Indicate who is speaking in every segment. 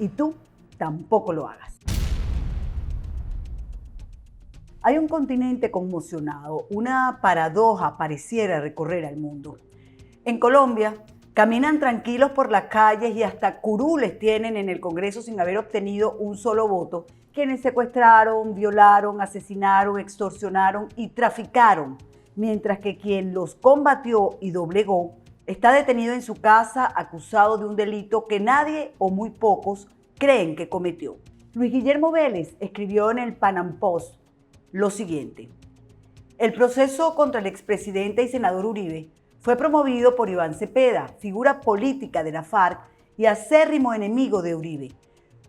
Speaker 1: y tú tampoco lo hagas. Hay un continente conmocionado, una paradoja pareciera recorrer al mundo. En Colombia, caminan tranquilos por las calles y hasta curules tienen en el Congreso sin haber obtenido un solo voto, quienes secuestraron, violaron, asesinaron, extorsionaron y traficaron, mientras que quien los combatió y doblegó está detenido en su casa acusado de un delito que nadie o muy pocos creen que cometió. Luis Guillermo Vélez escribió en el Panam Post lo siguiente: el proceso contra el expresidente y senador Uribe fue promovido por Iván Cepeda, figura política de la FARC y acérrimo enemigo de Uribe.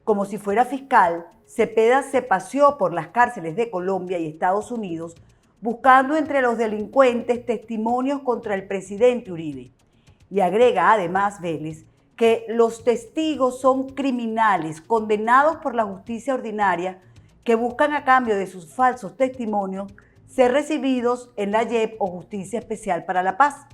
Speaker 1: Como si fuera fiscal, Cepeda se paseó por las cárceles de Colombia y Estados Unidos buscando entre los delincuentes testimonios contra el presidente Uribe. Y agrega además Vélez que los testigos son criminales condenados por la justicia ordinaria que buscan a cambio de sus falsos testimonios ser recibidos en la JEP o Justicia Especial para la Paz.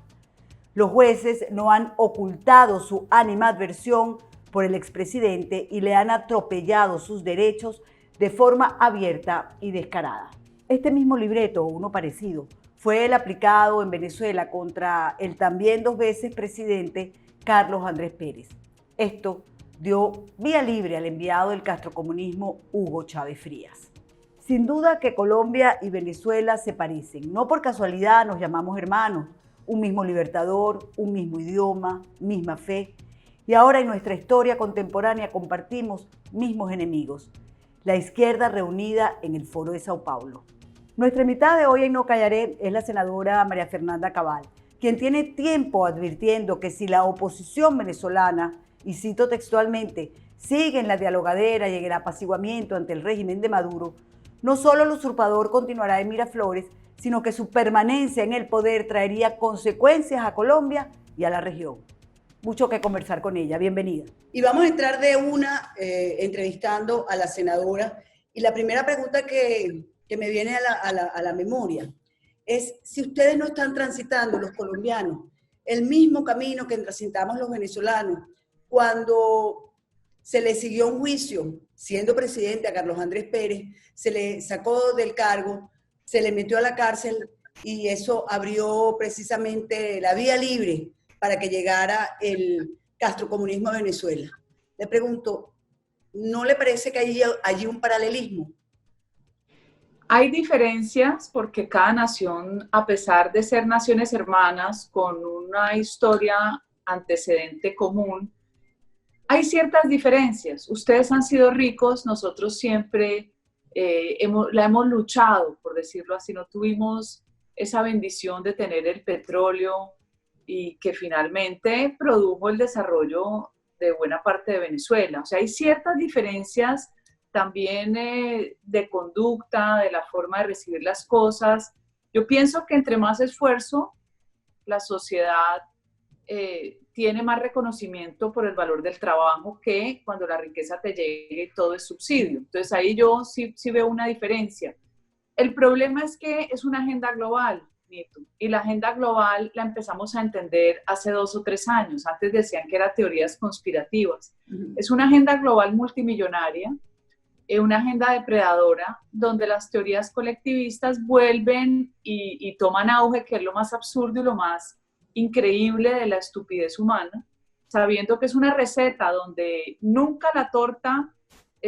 Speaker 1: Los jueces no han ocultado su animadversión por el expresidente y le han atropellado sus derechos de forma abierta y descarada. Este mismo libreto, o uno parecido, fue el aplicado en Venezuela contra el también 2 veces presidente Carlos Andrés Pérez. Esto dio vía libre al enviado del castrocomunismo Hugo Chávez Frías. Sin duda que Colombia y Venezuela se parecen. No por casualidad nos llamamos hermanos. Un mismo libertador, un mismo idioma, misma fe. Y ahora en nuestra historia contemporánea compartimos mismos enemigos. La izquierda reunida en el Foro de Sao Paulo. Nuestra invitada de hoy en No Callaré es la senadora María Fernanda Cabal, quien tiene tiempo advirtiendo que si la oposición venezolana, y cito textualmente, sigue en la dialogadera y en el apaciguamiento ante el régimen de Maduro, no solo el usurpador continuará en Miraflores, sino que su permanencia en el poder traería consecuencias a Colombia y a la región. Mucho que conversar con ella. Bienvenida.
Speaker 2: Y vamos a entrar de una entrevistando a la senadora. Y la primera pregunta que me viene a la memoria es si ustedes no están transitando, los colombianos, el mismo camino que transitamos los venezolanos cuando se le siguió un juicio, siendo presidente a Carlos Andrés Pérez, se le sacó del cargo, se le metió a la cárcel y eso abrió precisamente la vía libre para que llegara el castrocomunismo a Venezuela. Le pregunto, ¿no le parece que hay allí un paralelismo?
Speaker 3: Hay diferencias porque cada nación, a pesar de ser naciones hermanas con una historia antecedente común, hay ciertas diferencias. Ustedes han sido ricos, nosotros siempre la hemos luchado, por decirlo así. No tuvimos esa bendición de tener el petróleo y que finalmente produjo el desarrollo de buena parte de Venezuela. O sea, hay ciertas diferencias también de conducta, de la forma de recibir las cosas. Yo pienso que entre más esfuerzo, la sociedad tiene más reconocimiento por el valor del trabajo que cuando la riqueza te llegue y todo es subsidio. Entonces ahí yo sí veo una diferencia. El problema es que es una agenda global, Nito, y la agenda global la empezamos a entender hace 2 o 3 años. Antes decían que eran teorías conspirativas. Es una agenda global multimillonaria, una agenda depredadora, donde las teorías colectivistas vuelven y toman auge, que es lo más absurdo y lo más increíble de la estupidez humana, sabiendo que es una receta donde nunca la torta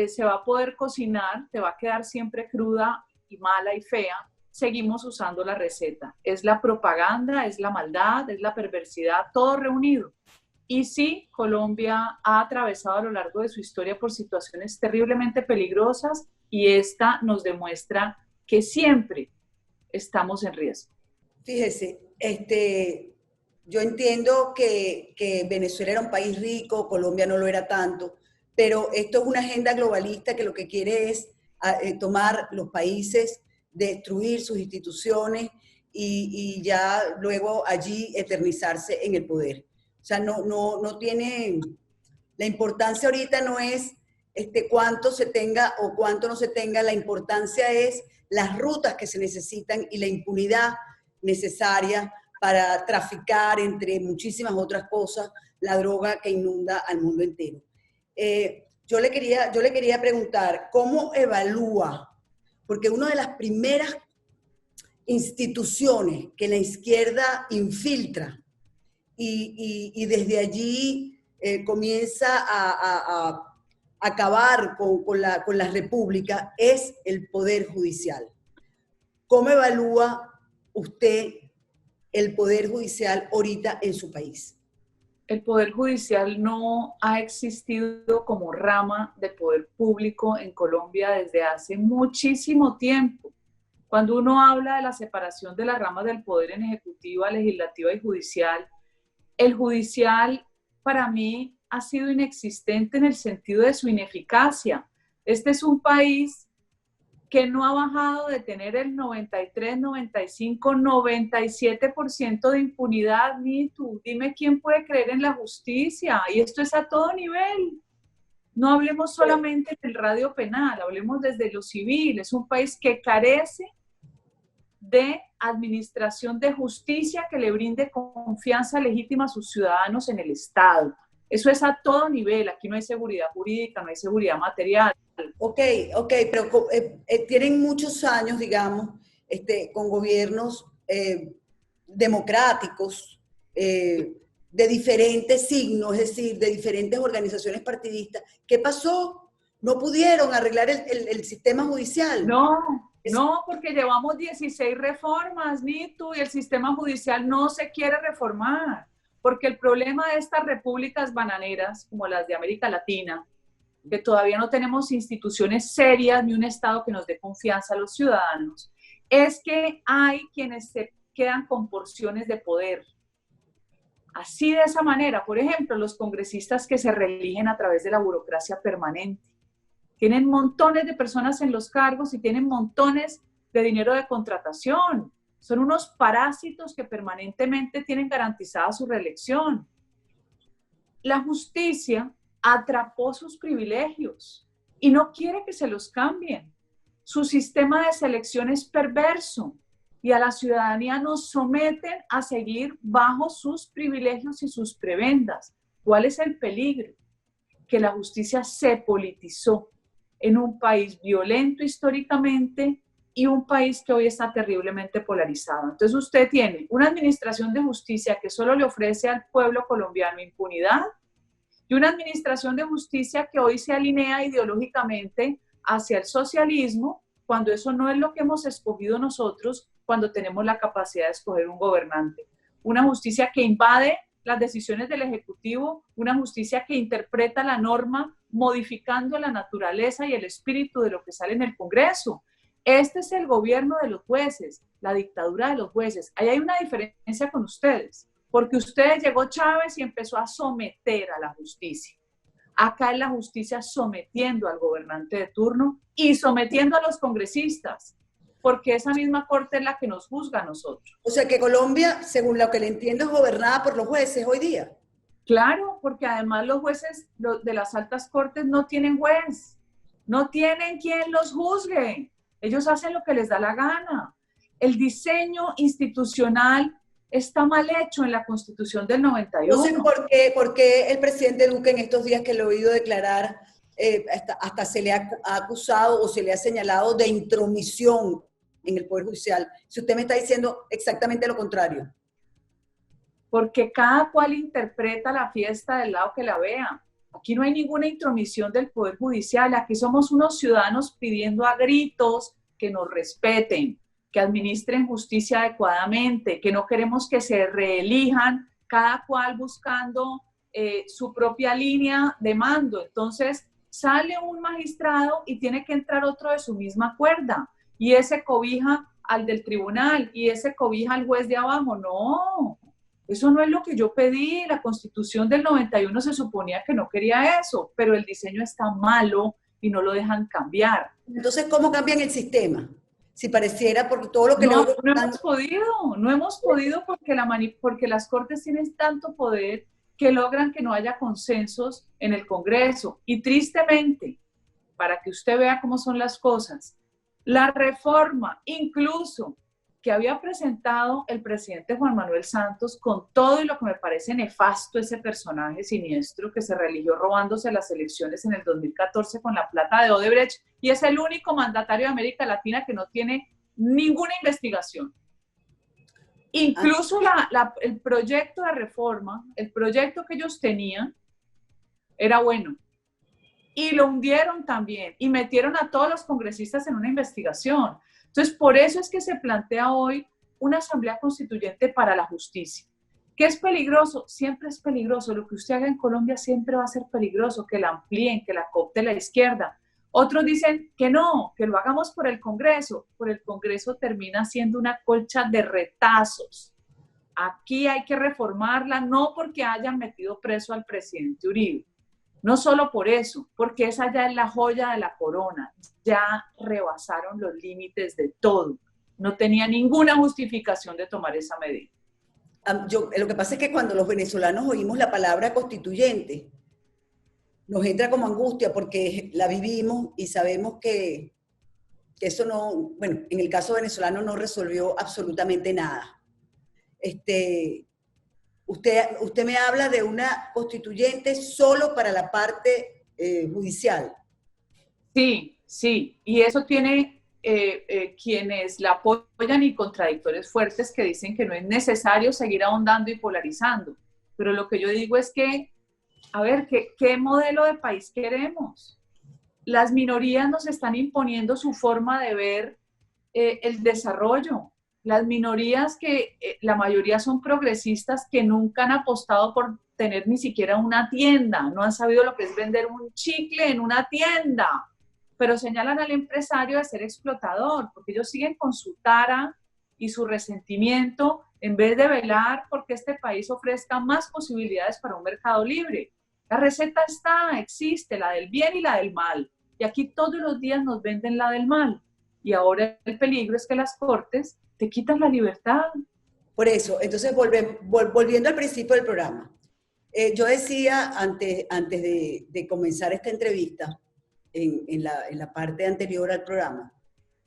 Speaker 3: se va a poder cocinar, te va a quedar siempre cruda y mala y fea. Seguimos usando la receta. Es la propaganda, es la maldad, es la perversidad, todo reunido. Y sí, Colombia ha atravesado a lo largo de su historia por situaciones terriblemente peligrosas y esta nos demuestra que siempre estamos en riesgo.
Speaker 2: Fíjese, yo entiendo que Venezuela era un país rico, Colombia no lo era tanto, pero esto es una agenda globalista que lo que quiere es tomar los países, destruir sus instituciones y ya luego allí eternizarse en el poder. O sea, no tiene, la importancia ahorita no es cuánto se tenga o cuánto no se tenga, la importancia es las rutas que se necesitan y la impunidad necesaria para traficar, entre muchísimas otras cosas, la droga que inunda al mundo entero. yo le quería preguntar, ¿cómo evalúa? Porque una de las primeras instituciones que la izquierda infiltra y desde allí comienza a acabar con la república es el Poder Judicial. ¿Cómo evalúa usted el Poder Judicial ahorita en su país?
Speaker 3: El Poder Judicial no ha existido como rama de poder público en Colombia desde hace muchísimo tiempo. Cuando uno habla de la separación de las ramas del poder en ejecutiva, legislativa y judicial, el judicial para mí ha sido inexistente en el sentido de su ineficacia. Este es un país que no ha bajado de tener el 93, 95, 97% de impunidad. Ni tú, dime quién puede creer en la justicia. Y esto es a todo nivel. No hablemos solamente del radio penal, hablemos desde lo civil. Es un país que carece de administración de justicia que le brinde confianza legítima a sus ciudadanos en el Estado. Eso es a todo nivel. Aquí no hay seguridad jurídica, no hay seguridad material.
Speaker 2: Ok, pero tienen muchos años, digamos, con gobiernos democráticos, de diferentes signos, es decir, de diferentes organizaciones partidistas. ¿Qué pasó? ¿No pudieron arreglar el sistema judicial?
Speaker 3: No, porque llevamos 16 reformas, Nitu, y el sistema judicial no se quiere reformar, porque el problema de estas repúblicas bananeras, como las de América Latina, que todavía no tenemos instituciones serias ni un Estado que nos dé confianza a los ciudadanos, es que hay quienes se quedan con porciones de poder. Así de esa manera, por ejemplo, los congresistas que se reeligen a través de la burocracia permanente. Tienen montones de personas en los cargos y tienen montones de dinero de contratación. Son unos parásitos que permanentemente tienen garantizada su reelección. La justicia atrapó sus privilegios y no quiere que se los cambien. Su sistema de selección es perverso y a la ciudadanía nos someten a seguir bajo sus privilegios y sus prebendas. ¿Cuál es el peligro? Que la justicia se politizó en un país violento históricamente y un país que hoy está terriblemente polarizado. Entonces usted tiene una administración de justicia que solo le ofrece al pueblo colombiano impunidad y una administración de justicia que hoy se alinea ideológicamente hacia el socialismo, cuando eso no es lo que hemos escogido nosotros cuando tenemos la capacidad de escoger un gobernante. Una justicia que invade las decisiones del Ejecutivo, una justicia que interpreta la norma modificando la naturaleza y el espíritu de lo que sale en el Congreso. Este es el gobierno de los jueces, la dictadura de los jueces. Ahí hay una diferencia con ustedes, porque ustedes llegó Chávez y empezó a someter a la justicia. Acá es la justicia sometiendo al gobernante de turno y sometiendo a los congresistas, porque esa misma corte es la que nos juzga a nosotros.
Speaker 2: O sea que Colombia, según lo que le entiendo, es gobernada por los jueces hoy día.
Speaker 3: Claro, porque además los jueces de las altas cortes no tienen juez, no tienen quien los juzgue. Ellos hacen lo que les da la gana. El diseño institucional está mal hecho en la Constitución del 91.
Speaker 2: No sé por qué el presidente Duque en estos días que lo he oído declarar, hasta se le ha acusado o se le ha señalado de intromisión en el Poder Judicial. Si usted me está diciendo exactamente lo contrario.
Speaker 3: Porque cada cual interpreta la fiesta del lado que la vea. Aquí no hay ninguna intromisión del Poder Judicial. Aquí somos unos ciudadanos pidiendo a gritos que nos respeten, que administren justicia adecuadamente, que no queremos que se reelijan, cada cual buscando su propia línea de mando. Entonces sale un magistrado y tiene que entrar otro de su misma cuerda, y ese cobija al del tribunal, y ese cobija al juez de abajo. No, eso no es lo que yo pedí. La Constitución del 91 se suponía que no quería eso, pero el diseño está malo y no lo dejan cambiar.
Speaker 2: Entonces, ¿cómo cambian el sistema? Si pareciera, porque todo lo que
Speaker 3: no hemos podido porque las Cortes tienen tanto poder que logran que no haya consensos en el Congreso. Y tristemente, para que usted vea cómo son las cosas, la reforma incluso que había presentado el presidente Juan Manuel Santos, con todo y lo que me parece nefasto ese personaje siniestro que se religió robándose las elecciones en el 2014 con la plata de Odebrecht, y es el único mandatario de América Latina que no tiene ninguna investigación. Incluso el proyecto de reforma, el proyecto que ellos tenían, era bueno. Y lo hundieron también, y metieron a todos los congresistas en una investigación. Entonces, por eso es que se plantea hoy una asamblea constituyente para la justicia. ¿Qué es peligroso? Siempre es peligroso. Lo que usted haga en Colombia siempre va a ser peligroso, que la amplíen, que la coopte la izquierda. Otros dicen que no, que lo hagamos por el Congreso. Por el Congreso termina siendo una colcha de retazos. Aquí hay que reformarla, no porque hayan metido preso al presidente Uribe. No solo por eso, porque esa ya es la joya de la corona. Ya rebasaron los límites de todo. No tenía ninguna justificación de tomar esa medida.
Speaker 2: Lo que pasa es que cuando los venezolanos oímos la palabra constituyente, nos entra como angustia porque la vivimos y sabemos que eso no, bueno, en el caso venezolano no resolvió absolutamente nada. Usted me habla de una constituyente solo para la parte judicial.
Speaker 3: Sí, sí, y eso tiene quienes la apoyan y contradictores fuertes que dicen que no es necesario seguir ahondando y polarizando. Pero lo que yo digo es que, a ver, ¿qué modelo de país queremos? Las minorías nos están imponiendo su forma de ver el desarrollo. Las minorías que la mayoría son progresistas que nunca han apostado por tener ni siquiera una tienda, no han sabido lo que es vender un chicle en una tienda, pero señalan al empresario de ser explotador, porque ellos siguen con su tara y su resentimiento en vez de velar porque este país ofrezca más posibilidades para un mercado libre. La receta existe, la del bien y la del mal, y aquí todos los días nos venden la del mal, y ahora el peligro es que las cortes te quitan la libertad.
Speaker 2: Por eso, entonces volviendo al principio del programa, yo decía antes de comenzar esta entrevista, en la parte anterior al programa,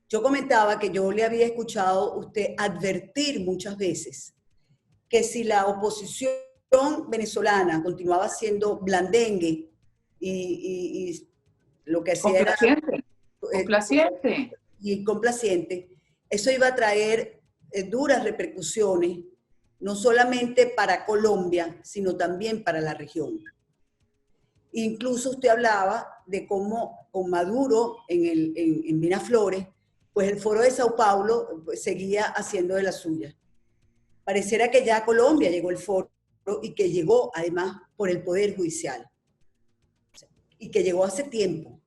Speaker 2: yo comentaba que yo le había escuchado a usted advertir muchas veces que si la oposición venezolana continuaba siendo blandengue y lo que hacía era
Speaker 3: complaciente
Speaker 2: y complaciente, eso iba a traer duras repercusiones, no solamente para Colombia, sino también para la región. Incluso usted hablaba de cómo con Maduro en Miraflores, pues el Foro de Sao Paulo pues, seguía haciendo de la suya. Pareciera que ya a Colombia llegó el foro y que llegó además por el Poder Judicial. Y que llegó hace tiempo.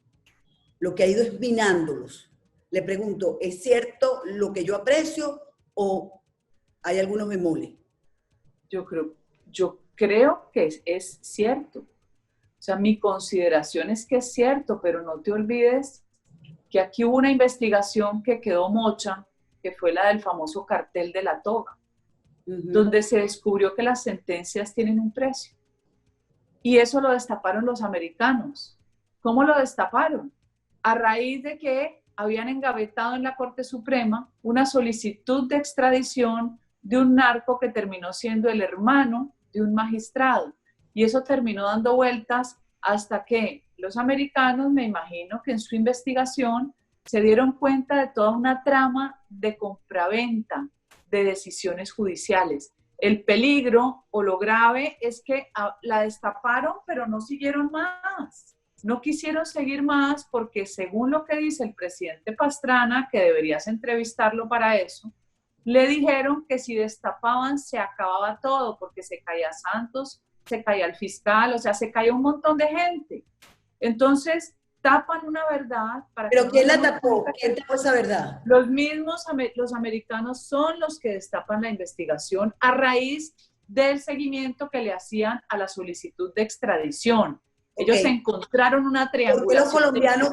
Speaker 2: Lo que ha ido es minándolos. Le pregunto, ¿es cierto lo que yo aprecio o hay algunos bemoles?
Speaker 3: Yo creo que es cierto. O sea, mi consideración es que es cierto, pero no te olvides que aquí hubo una investigación que quedó mocha, que fue la del famoso cartel de la toga, donde se descubrió que las sentencias tienen un precio. Y eso lo destaparon los americanos. ¿Cómo lo destaparon? A raíz de que habían engavetado en la Corte Suprema una solicitud de extradición de un narco que terminó siendo el hermano de un magistrado. Y eso terminó dando vueltas hasta que los americanos, me imagino que en su investigación, se dieron cuenta de toda una trama de compraventa de decisiones judiciales. El peligro o lo grave es que la destaparon, pero no siguieron más. No quisieron seguir más porque, según lo que dice el presidente Pastrana, que deberías entrevistarlo para eso, le dijeron que si destapaban se acababa todo, porque se caía Santos, se caía el fiscal, o sea, se caía un montón de gente. Entonces, tapan una verdad para
Speaker 2: ¿Pero
Speaker 3: que
Speaker 2: quién
Speaker 3: no
Speaker 2: la tapó? ¿Quién tapó esa verdad?
Speaker 3: los americanos son los que destapan la investigación a raíz del seguimiento que le hacían a la solicitud de extradición. Ellos encontraron una triangulación.
Speaker 2: ¿Por qué los colombianos,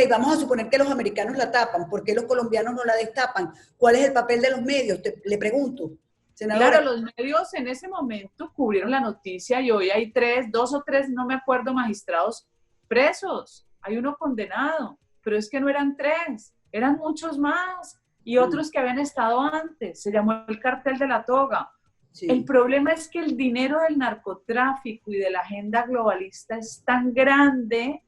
Speaker 2: vamos a suponer que los americanos la tapan, ¿por qué los colombianos no la destapan? ¿Cuál es el papel de los medios? Le pregunto. Senadora.
Speaker 3: Claro, los medios en ese momento cubrieron la noticia y hoy hay 2 o 3, no me acuerdo, magistrados presos. Hay uno condenado, pero es que no eran 3, eran muchos más. y otros que habían estado antes. Se llamó el Cartel de la Toga.
Speaker 2: Sí.
Speaker 3: El problema es que el dinero del narcotráfico y de la agenda globalista es tan grande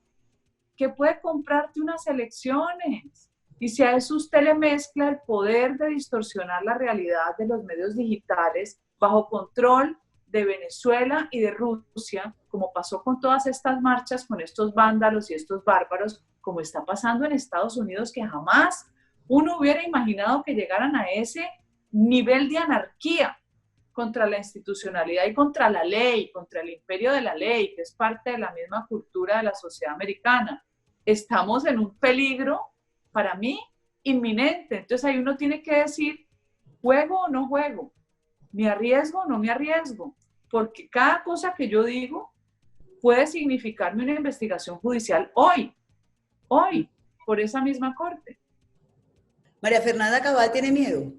Speaker 3: que puede comprarte unas elecciones. Y si a eso usted le mezcla el poder de distorsionar la realidad de los medios digitales bajo control de Venezuela y de Rusia, como pasó con todas estas marchas, con estos vándalos y estos bárbaros, como está pasando en Estados Unidos, que jamás uno hubiera imaginado que llegaran a ese nivel de anarquía contra la institucionalidad y contra la ley, contra el imperio de la ley, que es parte de la misma cultura de la sociedad americana. Estamos en un peligro, para mí, inminente. Entonces ahí uno tiene que decir, ¿juego o no juego? ¿Me arriesgo o no me arriesgo? Porque cada cosa que yo digo puede significarme una investigación judicial hoy, por esa misma corte.
Speaker 2: María Fernanda Cabal tiene miedo.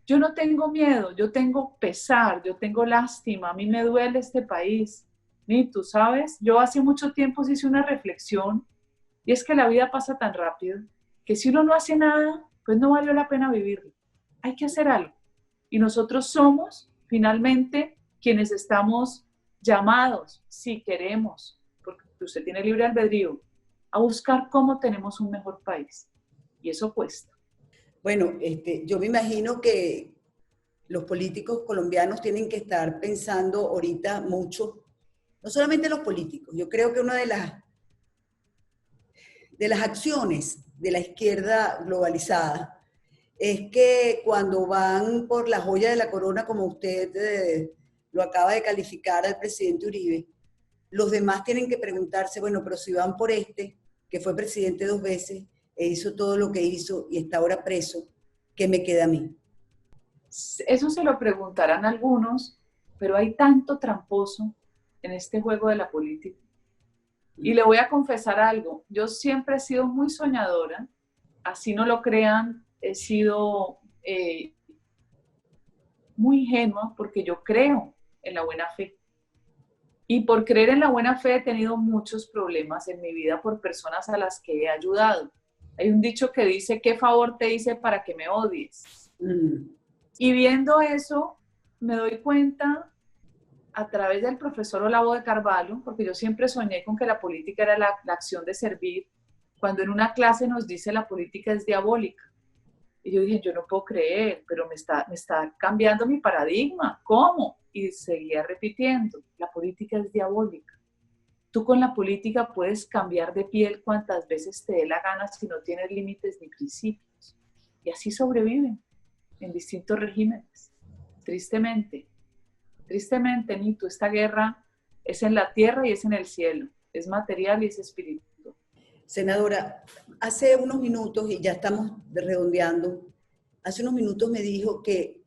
Speaker 3: Yo no tengo miedo, yo tengo pesar, yo tengo lástima, a mí me duele este país. Ni tú sabes, yo hace mucho tiempo hice una reflexión y es que la vida pasa tan rápido que si uno no hace nada, pues no valió la pena vivirlo. Hay que hacer algo. Y nosotros somos, finalmente, quienes estamos llamados, si queremos, porque usted tiene libre albedrío, a buscar cómo tenemos un mejor país. Y eso cuesta.
Speaker 2: Bueno, yo me imagino que los políticos colombianos tienen que estar pensando ahorita mucho, no solamente los políticos, yo creo que una de las acciones de la izquierda globalizada es que cuando van por la joya de la corona, como usted lo acaba de calificar al presidente Uribe, los demás tienen que preguntarse, bueno, pero si van por que fue presidente 2 veces, e hizo todo lo que hizo y está ahora preso, ¿qué me queda a mí?
Speaker 3: Eso se lo preguntarán algunos, pero hay tanto tramposo en este juego de la política. Y le voy a confesar algo, yo siempre he sido muy soñadora, así no lo crean, he sido muy ingenua porque yo creo en la buena fe. Y por creer en la buena fe he tenido muchos problemas en mi vida por personas a las que he ayudado. Hay un dicho que dice, ¿qué favor te hice para que me odies? Y viendo eso, me doy cuenta a través del profesor Olavo de Carvalho, porque yo siempre soñé con que la política era la acción de servir, cuando en una clase nos dice la política es diabólica. Y yo dije, yo no puedo creer, pero me está cambiando mi paradigma. ¿Cómo? Y seguía repitiendo, la política es diabólica. Tú con la política puedes cambiar de piel cuantas veces te dé la gana si no tienes límites ni principios. Y así sobreviven en distintos regímenes. Tristemente, Nito, esta guerra es en la tierra y es en el cielo. Es material y es espiritual.
Speaker 2: Senadora, hace unos minutos, y ya estamos redondeando, hace unos minutos me dijo que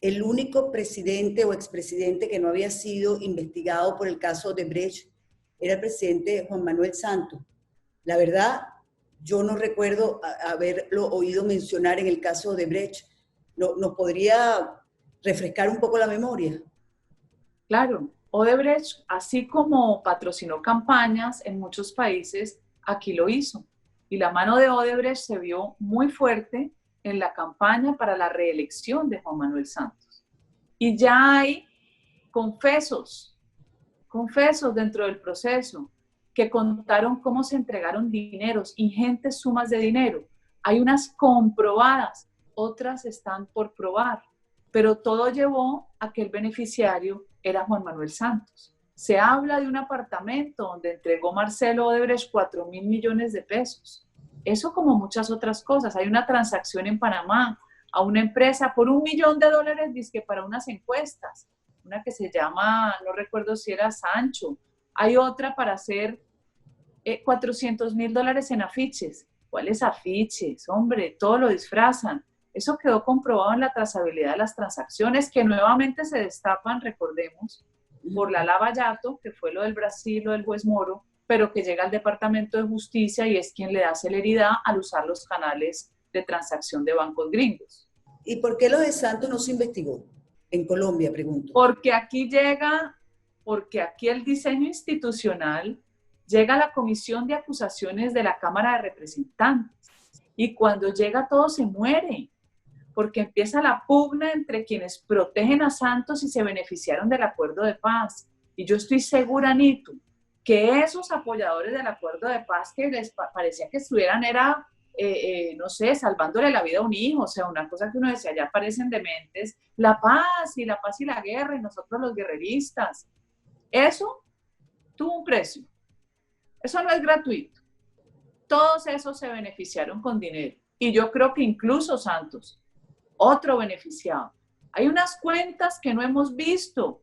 Speaker 2: el único presidente o expresidente que no había sido investigado por el caso de Brecht era el presidente Juan Manuel Santos. La verdad, yo no recuerdo haberlo oído mencionar en el caso de Brecht. ¿Nos podría refrescar un poco la memoria?
Speaker 3: Claro, Odebrecht, así como patrocinó campañas en muchos países, aquí lo hizo. Y la mano de Odebrecht se vio muy fuerte en la campaña para la reelección de Juan Manuel Santos. Y ya hay confesos dentro del proceso que contaron cómo se entregaron dineros, ingentes sumas de dinero. Hay unas comprobadas, otras están por probar, pero todo llevó a que el beneficiario era Juan Manuel Santos. Se habla de un apartamento donde entregó Marcelo Odebrecht 4.000 millones de pesos. Eso como muchas otras cosas. Hay una transacción en Panamá a una empresa por $1 millón, dizque para unas encuestas. Una que se llama, no recuerdo si era Sancho. Hay otra para hacer $400.000 en afiches. ¿Cuáles afiches? Hombre, todo lo disfrazan. Eso quedó comprobado en la trazabilidad de las transacciones que nuevamente se destapan, recordemos, por la Lava Jato, que fue lo del Brasil, lo del juez Moro, pero que llega al Departamento de Justicia y es quien le da celeridad al usar los canales de transacción de bancos gringos.
Speaker 2: ¿Y por qué lo de Santos no se investigó? En Colombia, pregunto.
Speaker 3: Porque aquí el diseño institucional llega a la Comisión de Acusaciones de la Cámara de Representantes y cuando llega todo se muere. porque empieza la pugna entre quienes protegen a Santos y se beneficiaron del acuerdo de paz. Y yo estoy segura, Nito, que esos apoyadores del acuerdo de paz que les parecía que estuvieran no sé, salvándole la vida a un hijo, o sea, una cosa que uno decía, ya parecen dementes, la paz y la guerra y nosotros los guerreristas. Eso tuvo un precio. Eso no es gratuito. Todos esos se beneficiaron con dinero. Y yo creo que incluso Santos, otro beneficiado. Hay unas cuentas que no hemos visto.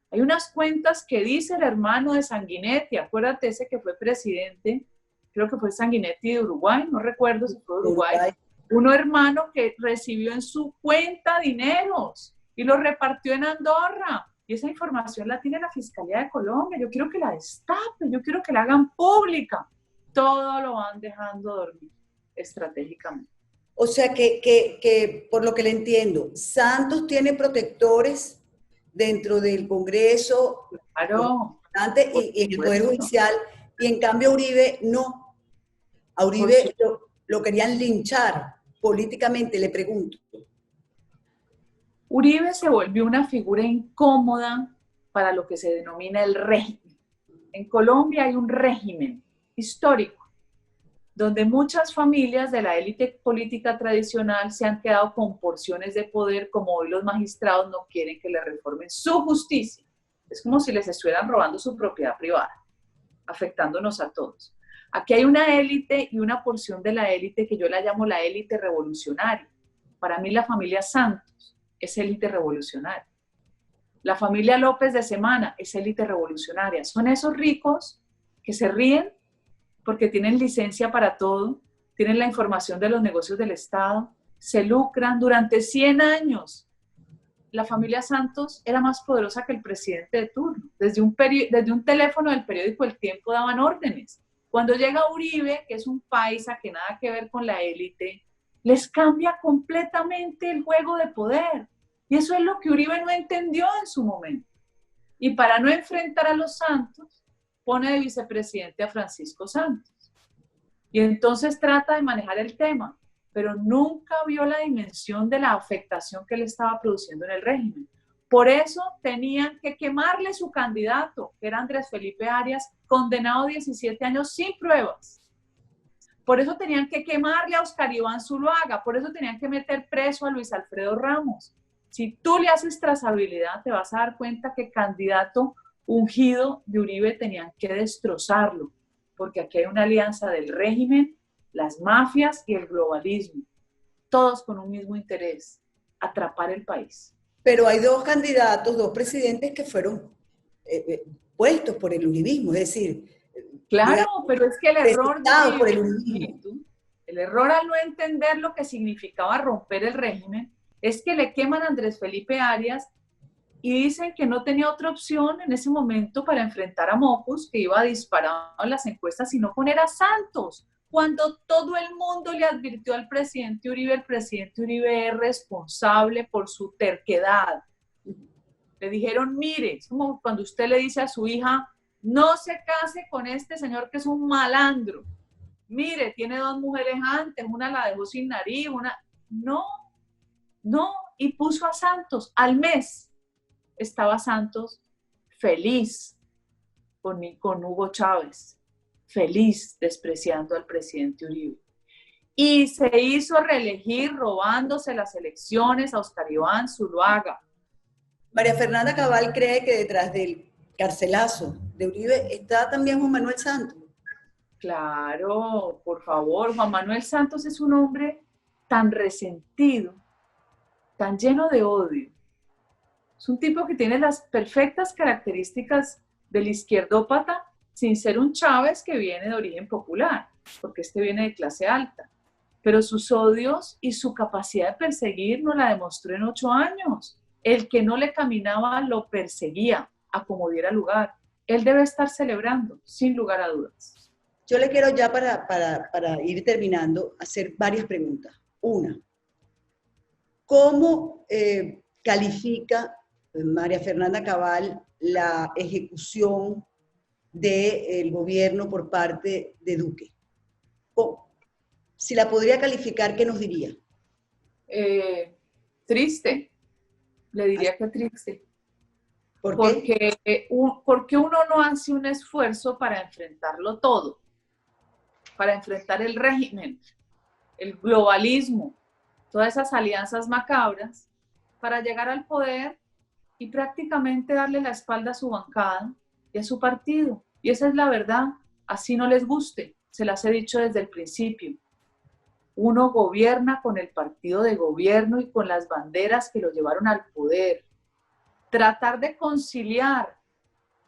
Speaker 3: Hay unas cuentas que dice el hermano de Sanguinetti, acuérdate ese que fue presidente, creo que fue Sanguinetti de Uruguay, no recuerdo si fue Uruguay. Uno hermano que recibió en su cuenta dineros y los repartió en Andorra. Y esa información la tiene la Fiscalía de Colombia. Yo quiero que la destapen, yo quiero que la hagan pública. Todo lo van dejando dormir estratégicamente.
Speaker 2: O sea que por lo que le entiendo, Santos tiene protectores dentro del Congreso,
Speaker 3: claro,
Speaker 2: y en el Poder Judicial, y en cambio Uribe no. A Uribe lo querían linchar políticamente, le pregunto.
Speaker 3: Uribe se volvió una figura incómoda para lo que se denomina el régimen. En Colombia hay un régimen histórico donde muchas familias de la élite política tradicional se han quedado con porciones de poder, como hoy los magistrados no quieren que le reformen su justicia. Es como si les estuvieran robando su propiedad privada, afectándonos a todos. Aquí hay una élite y una porción de la élite que yo la llamo la élite revolucionaria. Para mí la familia Santos es élite revolucionaria. La familia López de Semana es élite revolucionaria. Son esos ricos que se ríen porque tienen licencia para todo, tienen la información de los negocios del Estado, se lucran durante 100 años. La familia Santos era más poderosa que el presidente de turno. Desde un teléfono del periódico El Tiempo daban órdenes. Cuando llega Uribe, que es un paisa que nada que ver con la élite, les cambia completamente el juego de poder. Y eso es lo que Uribe no entendió en su momento. Y para no enfrentar a los Santos, pone de vicepresidente a Francisco Santos. Y entonces trata de manejar el tema, pero nunca vio la dimensión de la afectación que le estaba produciendo en el régimen. Por eso tenían que quemarle su candidato, que era Andrés Felipe Arias, condenado a 17 años sin pruebas. Por eso tenían que quemarle a Oscar Iván Zuluaga, por eso tenían que meter preso a Luis Alfredo Ramos. Si tú le haces trazabilidad, te vas a dar cuenta que candidato ungido de Uribe tenían que destrozarlo, porque aquí hay una alianza del régimen, las mafias y el globalismo, todos con un mismo interés, atrapar el país.
Speaker 2: Pero hay dos candidatos, dos presidentes que fueron puestos por el uribismo, es decir...
Speaker 3: Claro,
Speaker 2: digamos,
Speaker 3: pero es que el error
Speaker 2: por el uribismo.
Speaker 3: El error al no entender lo que significaba romper el régimen es que le queman a Andrés Felipe Arias y dicen que no tenía otra opción en ese momento para enfrentar a Mocus, que iba disparado en las encuestas, sino poner a Santos. Cuando todo el mundo le advirtió al presidente Uribe, el presidente Uribe es responsable por su terquedad. Le dijeron, mire, es como cuando usted le dice a su hija, no se case con este señor que es un malandro. Mire, tiene 2 mujeres antes, una la dejó sin nariz, una... No, y puso a Santos al mes. Estaba Santos feliz con Hugo Chávez, feliz despreciando al presidente Uribe. Y se hizo reelegir robándose las elecciones a Oscar Iván Zuluaga.
Speaker 2: María Fernanda Cabal cree que detrás del carcelazo de Uribe está también Juan Manuel Santos.
Speaker 3: Claro, por favor, Juan Manuel Santos es un hombre tan resentido, tan lleno de odio. Es un tipo que tiene las perfectas características del izquierdópata sin ser un Chávez que viene de origen popular, porque este viene de clase alta. Pero sus odios y su capacidad de perseguir nos la demostró en 8 años. El que no le caminaba lo perseguía a como diera lugar. Él debe estar celebrando, sin lugar a dudas.
Speaker 2: Yo le quiero ya para ir terminando hacer varias preguntas. Una, ¿cómo califica María Fernanda Cabal la ejecución del gobierno por parte de Duque? ¿Cómo? Si la podría calificar, ¿qué nos diría?
Speaker 3: Triste, le diría que triste.
Speaker 2: ¿Por qué?
Speaker 3: Porque uno no hace un esfuerzo para enfrentarlo todo, para enfrentar el régimen, el globalismo, todas esas alianzas macabras, para llegar al poder y prácticamente darle la espalda a su bancada y a su partido. Y esa es la verdad, así no les guste, se las he dicho desde el principio. Uno gobierna con el partido de gobierno y con las banderas que lo llevaron al poder. Tratar de conciliar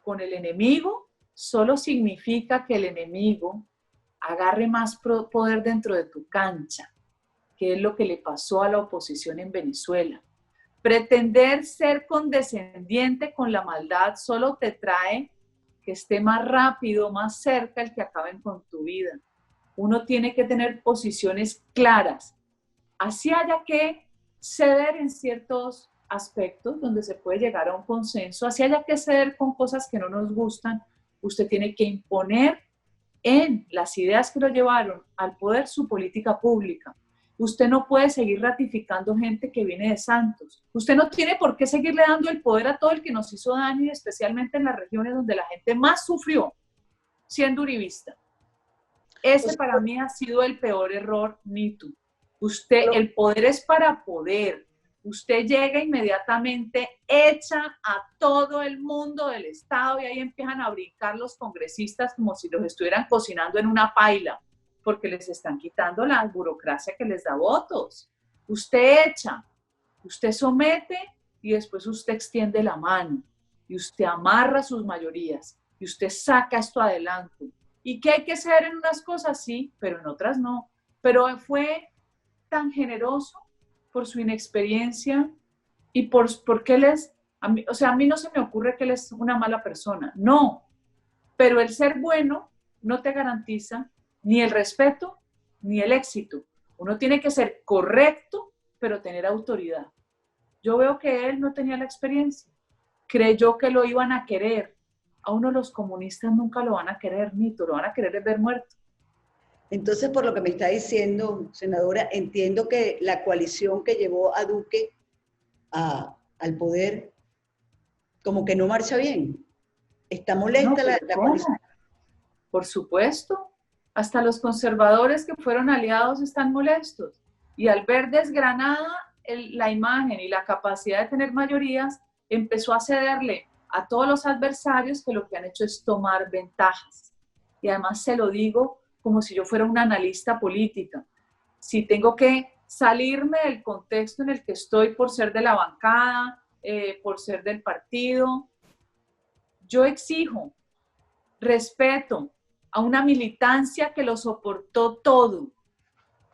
Speaker 3: con el enemigo solo significa que el enemigo agarre más poder dentro de tu cancha, que es lo que le pasó a la oposición en Venezuela. Pretender ser condescendiente con la maldad solo te trae que esté más rápido, más cerca el que acaben con tu vida. Uno tiene que tener posiciones claras. Así haya que ceder en ciertos aspectos donde se puede llegar a un consenso, así haya que ceder con cosas que no nos gustan, usted tiene que imponer en las ideas que lo llevaron al poder su política pública. Usted no puede seguir ratificando gente que viene de santos. Usted no tiene por qué seguirle dando el poder a todo el que nos hizo daño, y especialmente en las regiones donde la gente más sufrió siendo uribista. Ese para mí ha sido el peor error, Nitu. Usted, el poder es para poder. Usted llega inmediatamente, echa a todo el mundo del Estado y ahí empiezan a brincar los congresistas como si los estuvieran cocinando en una paila, porque les están quitando la burocracia que les da votos. Usted echa, usted somete y después usted extiende la mano y usted amarra sus mayorías y usted saca esto adelante. ¿Y qué hay que hacer en unas cosas? Sí, pero en otras no. Pero fue tan generoso por su inexperiencia y porque él es, a mí no se me ocurre que él es una mala persona, no, pero el ser bueno no te garantiza ni el respeto ni el éxito. Uno tiene que ser correcto, pero tener autoridad. Yo veo que él no tenía la experiencia, creyó que lo iban a querer. A uno los comunistas nunca lo van a querer, Nito, lo van a querer ver muerto.
Speaker 2: Entonces, por lo que me está diciendo, senadora, entiendo que la coalición que llevó a Duque al poder como que no marcha bien. Está molesta
Speaker 3: No,
Speaker 2: la coalición.
Speaker 3: por supuesto, hasta los conservadores que fueron aliados están molestos. Y al ver desgranada la imagen y la capacidad de tener mayorías, empezó a cederle a todos los adversarios que lo que han hecho es tomar ventajas. Y además se lo digo como si yo fuera una analista política. Si tengo que salirme del contexto en el que estoy por ser de la bancada, por ser del partido, yo exijo respeto a una militancia que lo soportó todo,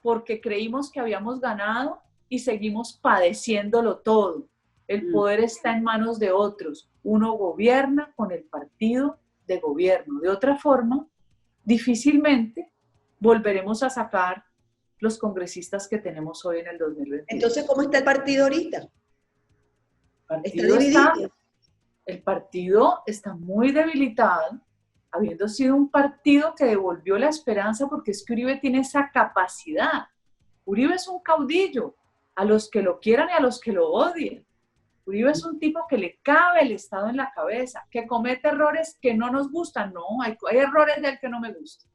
Speaker 3: porque creímos que habíamos ganado y seguimos padeciéndolo todo. El poder está en manos de otros. Uno gobierna con el partido de gobierno. De otra forma, difícilmente volveremos a sacar los congresistas que tenemos hoy en el 2021.
Speaker 2: Entonces, ¿cómo está el partido ahorita?
Speaker 3: ¿Está dividido? El partido está muy debilitado, habiendo sido un partido que devolvió la esperanza, porque es que Uribe tiene esa capacidad. Uribe es un caudillo, a los que lo quieran y a los que lo odien. Uribe es un tipo que le cabe el Estado en la cabeza, que comete errores que no nos gustan. No, hay errores del que no me gusta.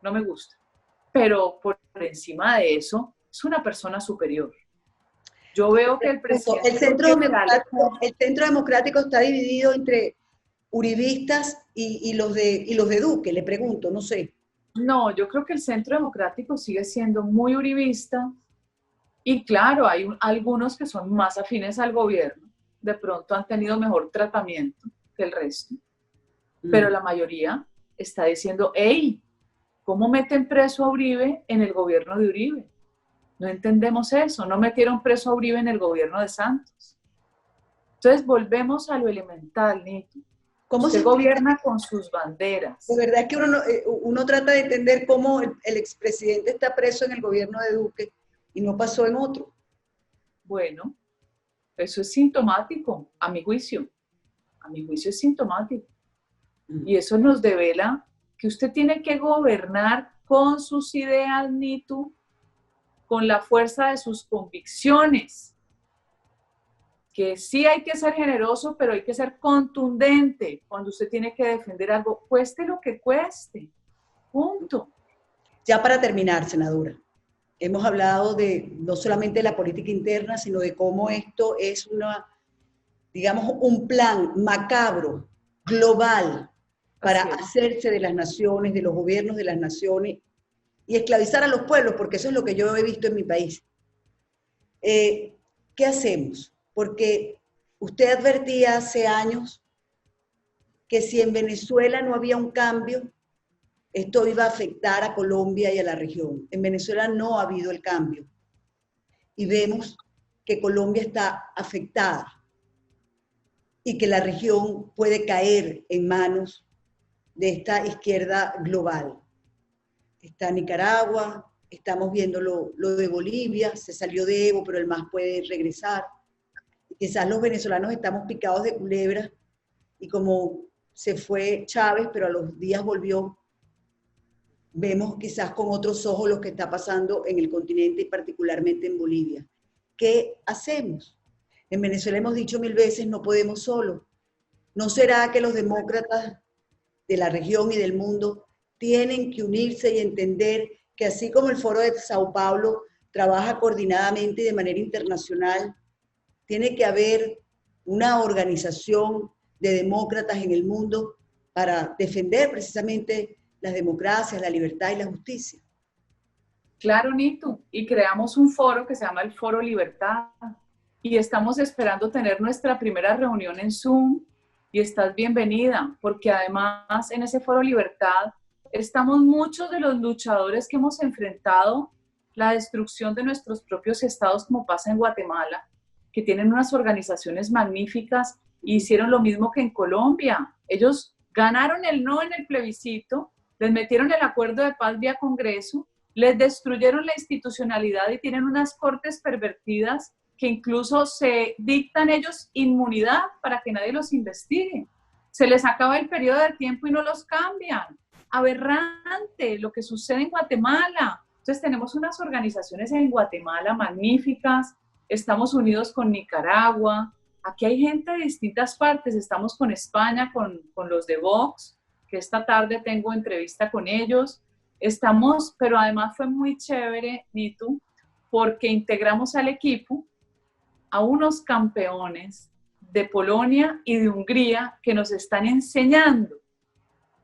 Speaker 3: No me gusta. Pero por encima de eso, es una persona superior. Yo veo que el presidente...
Speaker 2: El centro democrático está dividido entre uribistas y los de Duque, le pregunto, no sé.
Speaker 3: No, yo creo que el centro democrático sigue siendo muy uribista. Y claro, hay algunos que son más afines al gobierno, de pronto han tenido mejor tratamiento que el resto, pero la mayoría está diciendo, hey, ¿cómo meten preso a Uribe en el gobierno de Uribe? No entendemos eso, no metieron preso a Uribe en el gobierno de Santos. Entonces volvemos a lo elemental, Nito.
Speaker 2: ¿Cómo
Speaker 3: usted gobierna con sus banderas?
Speaker 2: De verdad es que uno trata de entender cómo el expresidente está preso en el gobierno de Duque y no pasó en otro.
Speaker 3: Bueno, eso es sintomático, a mi juicio. A mi juicio es sintomático. Y eso nos devela que usted tiene que gobernar con sus ideas, Nitu, con la fuerza de sus convicciones. Que sí hay que ser generoso, pero hay que ser contundente cuando usted tiene que defender algo, cueste lo que cueste. Punto.
Speaker 2: Ya para terminar, senadora, hemos hablado de no solamente de la política interna, sino de cómo esto es digamos, un plan macabro, global, para hacerse de las naciones, de los gobiernos de las naciones y esclavizar a los pueblos, porque eso es lo que yo he visto en mi país. ¿Qué hacemos? Porque usted advertía hace años que si en Venezuela no había un cambio, esto iba a afectar a Colombia y a la región. En Venezuela no ha habido el cambio. Y vemos que Colombia está afectada y que la región puede caer en manos de esta izquierda global. Está Nicaragua, estamos viendo lo de Bolivia, se salió de Evo, pero el MAS puede regresar. Quizás los venezolanos estamos picados de culebra y como se fue Chávez, pero a los días volvió, vemos quizás con otros ojos lo que está pasando en el continente y particularmente en Bolivia. ¿Qué hacemos? En Venezuela hemos dicho 1000 veces, no podemos solos. ¿No será que los demócratas de la región y del mundo tienen que unirse y entender que así como el Foro de Sao Paulo trabaja coordinadamente y de manera internacional, tiene que haber una organización de demócratas en el mundo para defender precisamente las democracias, la libertad y la justicia?
Speaker 3: Claro, Nito, y creamos un foro que se llama el Foro Libertad y estamos esperando tener nuestra primera reunión en Zoom y estás bienvenida, porque además en ese Foro Libertad estamos muchos de los luchadores que hemos enfrentado la destrucción de nuestros propios estados, como pasa en Guatemala, que tienen unas organizaciones magníficas y hicieron lo mismo que en Colombia. Ellos ganaron el no en el plebiscito, les metieron el acuerdo de paz vía Congreso, les destruyeron la institucionalidad y tienen unas cortes pervertidas que incluso se dictan ellos inmunidad para que nadie los investigue. Se les acaba el periodo de tiempo y no los cambian. Aberrante lo que sucede en Guatemala. Entonces tenemos unas organizaciones en Guatemala magníficas, estamos unidos con Nicaragua, aquí hay gente de distintas partes, estamos con España, con los de Vox, que esta tarde tengo entrevista con ellos. Estamos, pero además fue muy chévere, Nitu, porque integramos al equipo a unos campeones de Polonia y de Hungría que nos están enseñando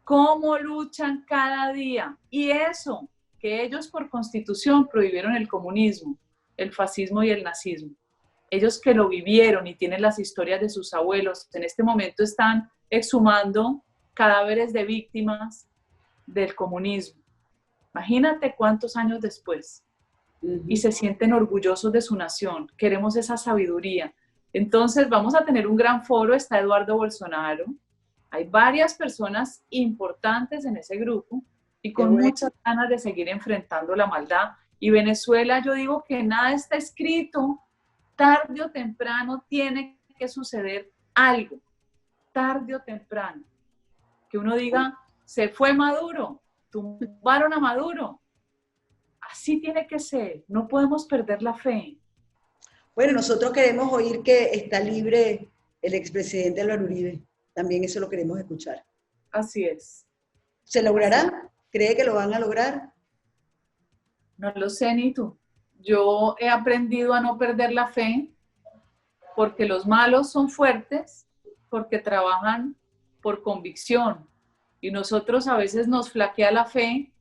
Speaker 3: cómo luchan cada día. Y eso, que ellos por constitución prohibieron el comunismo, el fascismo y el nazismo. Ellos que lo vivieron y tienen las historias de sus abuelos, en este momento están exhumando cadáveres de víctimas del comunismo. Imagínate cuántos años después. Y se sienten orgullosos de su nación. Queremos esa sabiduría. Entonces vamos a tener un gran foro. Está Eduardo Bolsonaro. Hay varias personas importantes en ese grupo y con muchas ganas de seguir enfrentando la maldad. Y Venezuela, yo digo que nada está escrito. Tarde o temprano tiene que suceder algo. Tarde o temprano. Que uno diga, se fue Maduro, tumbaron a Maduro. Así tiene que ser, no podemos perder la fe.
Speaker 2: Bueno, nosotros queremos oír que está libre el expresidente Álvaro Uribe. También eso lo queremos escuchar.
Speaker 3: Así es.
Speaker 2: ¿Se logrará? ¿Cree que lo van a lograr?
Speaker 3: No lo sé, ni tú. Yo he aprendido a no perder la fe porque los malos son fuertes, porque trabajan por convicción. Y nosotros a veces nos flaquea la fe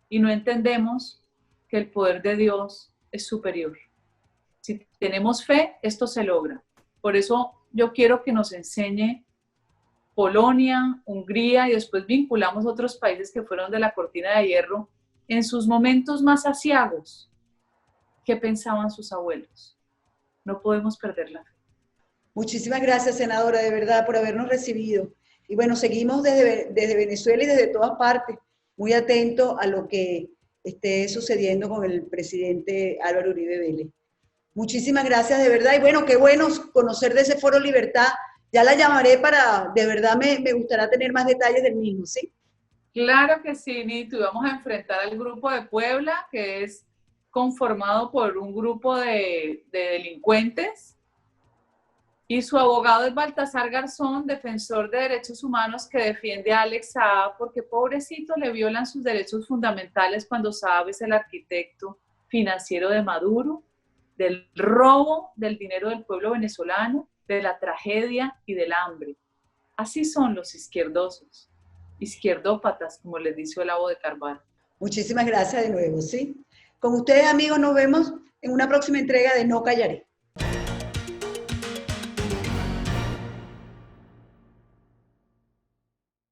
Speaker 3: y no entendemos que el poder de Dios es superior. Si tenemos fe, esto se logra. Por eso yo quiero que nos enseñe Polonia, Hungría y después vinculamos otros países que fueron de la cortina de hierro en sus momentos más aciagos. ¿Qué pensaban sus abuelos? No podemos perder la fe.
Speaker 2: Muchísimas gracias, senadora, de verdad, por habernos recibido. Y bueno, seguimos desde Venezuela y desde todas partes, muy atentos a lo que esté sucediendo con el presidente Álvaro Uribe Vélez. Muchísimas gracias, de verdad. Y bueno, qué bueno conocer de ese Foro Libertad. Ya la llamaré para, de verdad me gustará tener más detalles del mismo, ¿sí?
Speaker 3: Claro que sí, Nito. Y vamos a enfrentar al grupo de Puebla, que es conformado por un grupo de delincuentes, y su abogado es Baltasar Garzón, defensor de derechos humanos, que defiende a Alex Saab porque pobrecito le violan sus derechos fundamentales cuando Saab es el arquitecto financiero de Maduro, del robo del dinero del pueblo venezolano, de la tragedia y del hambre. Así son los izquierdosos, izquierdópatas, como les dice Olavo de Carvalho.
Speaker 2: Muchísimas gracias de nuevo, ¿sí? Con ustedes, amigos, nos vemos en una próxima entrega de No Callaré.